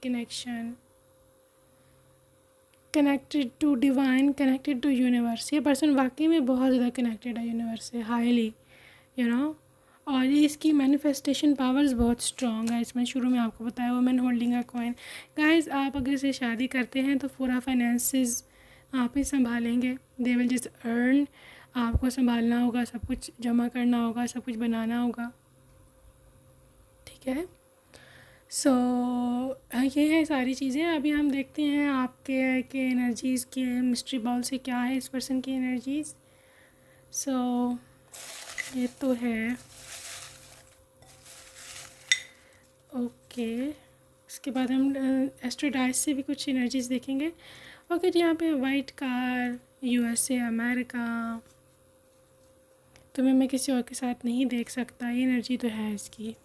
connected to divine, connected to universe. ये पर्सन वाकई में बहुत ज़्यादा कनेक्टेड है यूनिवर्स से, हाईली, यू नो। और ये इसकी मैनिफेस्टेशन पावर्स बहुत स्ट्रॉन्ग है। इसमें शुरू में आपको बताया, women holding a coin. Guys, आप अगर इसे शादी करते हैं तो पूरा फाइनेंसेस आप ही संभालेंगे। दे विल जस्ट अर्न, आपको संभालना होगा, सब कुछ जमा करना होगा, सब कुछ बनाना होगा, ठीक है। सो ये है सारी चीज़ें। अभी हम देखते हैं आपके के एनर्जीज़ के मिस्ट्री बॉल से क्या है इस पर्सन की एनर्जीज़। सो ये तो है, ओके। उसके बाद हम एस्ट्रोडाइस से भी कुछ एनर्जीज़ देखेंगे। ओके जी, यहाँ पे वाइट कार, यूएसए, अमेरिका। तुम्हें मैं किसी और के साथ नहीं देख सकता, ये एनर्जी तो है इसकी।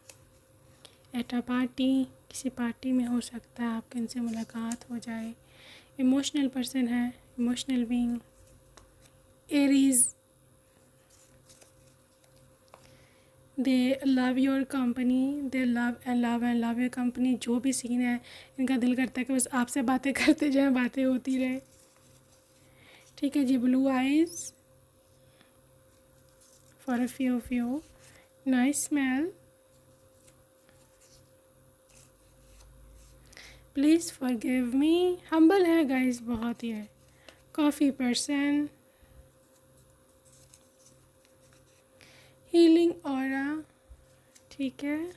एट अ पार्टी, किसी पार्टी में हो सकता है आपके इनसे मुलाकात हो जाए। इमोशनल पर्सन है, emotional being. Aries, they love your company, they love and love your company. जो भी सीन है, इनका दिल करता है कि बस आपसे बातें करते जाएं, बातें होती रहे, ठीक है जी। Blue eyes for a few of you, nice smell, please forgive me. Humble है गाइस, बहुत ही है। कॉफ़ी पर्सन, हीलिंग ऑरा, ठीक है।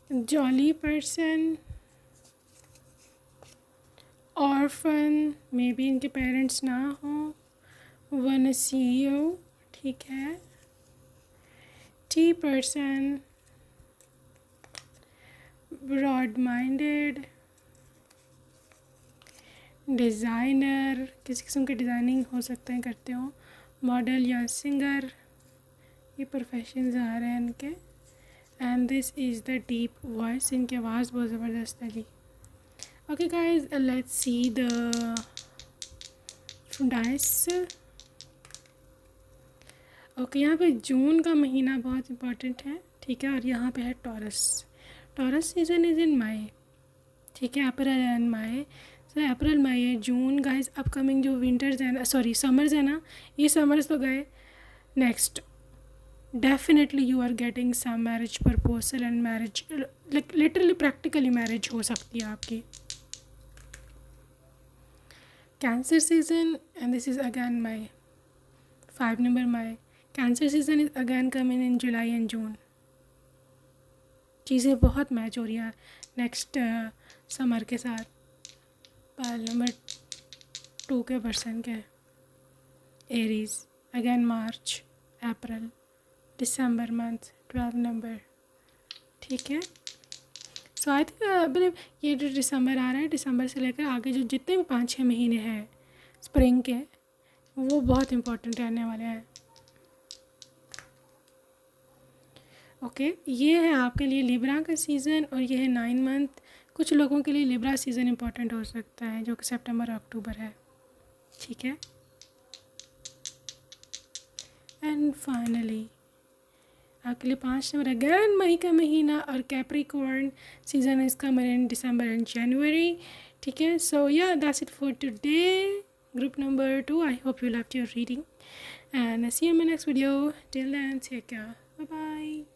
जॉली पर्सन, ऑर्फन, मे बी इनके पेरेंट्स ना हो, वन CEO, ठीक है। Tea person, broad minded, designer, किसी किस्म के डिज़ाइनिंग हो सकते हैं, करते हो। मॉडल या सिंगर, ये प्रोफेशंस आ रहे हैं इनके। And this is the deep voice, इनकी आवाज़ बहुत ज़बरदस्त है जी। Okay guys, let's see the dice. Okay, यहाँ पे जून का महीना बहुत इंपॉर्टेंट है, ठीक है। और यहाँ पे है Taurus. Taurus season is in May, ठीक है। April and May, so April, May, June. Guys, upcoming जो विंटर्स है ना, सॉरी समर्स है ना, ये समर्स तो गए। Next definitely you are getting some marriage proposal and marriage, like literally practically marriage हो सकती है आपकी। Cancer season, and this is again May, 5 number May. Cancer season is again coming in July and June. चीज़ें बहुत match हो रही है next summer के साथ। पाल नंबर 2 के पर्सन के, एरीज, अगैन मार्च, अप्रैल, दिसंबर मंथ, 12 नंबर, ठीक है। सो आई थिंक मतलब ये जो दिसंबर आ रहा है, दिसंबर से लेकर आगे जो जितने भी 5-6 महीने हैं स्प्रिंग के, वो बहुत इम्पोर्टेंट रहने वाले हैं। ओके, ये है आपके लिए लिब्रा का सीज़न, और ये है 9 मंथ। कुछ लोगों के लिए लिब्रा सीज़न इम्पोर्टेंट हो सकता है, जो कि सितंबर अक्टूबर है, ठीक है। एंड फाइनली आपके लिए 5 नंबर, अगैन मई का महीना, और कैप्रिकॉर्न सीजन है इसका इन दिसंबर एंड जनवरी, ठीक है। सो या that's it for today, group number 2. I hope you loved your reading, and see you in my next video. Till then, take care. Bye bye.